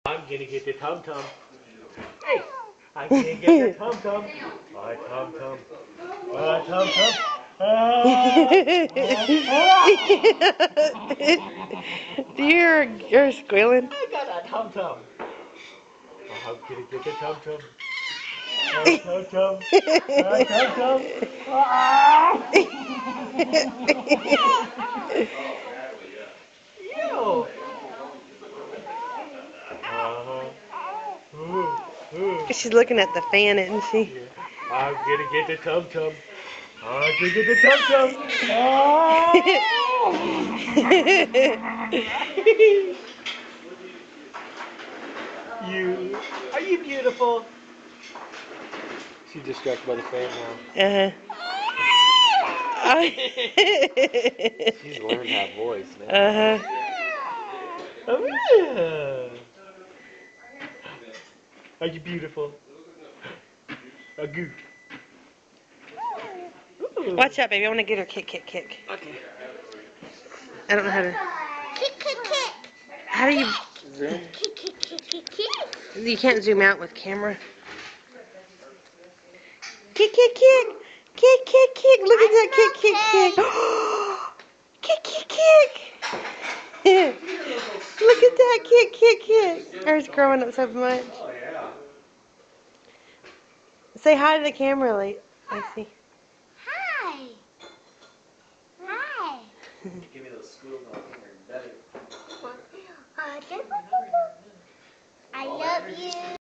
I'm gonna get the tum tum. Hey, I'm gonna get the tum tum. I tum tum. Tum tum. You're squealing. I got a tum tum. I'm gonna get the tum tum. Tum tum. Tum tum. Ew. She's looking at the fan, isn't she? Yeah. I'm gonna get the tum tum. I'm gonna get the tum tum. You are you beautiful? She's distracted by the fan now. She's learned that voice now. Are you beautiful? A goo. Watch out, baby. I want to get her kick. Okay. I don't know how to. Kick. How do you? Zoom. Kick. You can't zoom out with camera. Kick. Look at that kick. Look at that kick. Hers growing up so much. Oh yeah. Say hi to the camera, Lacey. Hi. Give me those schools on here better. I love you.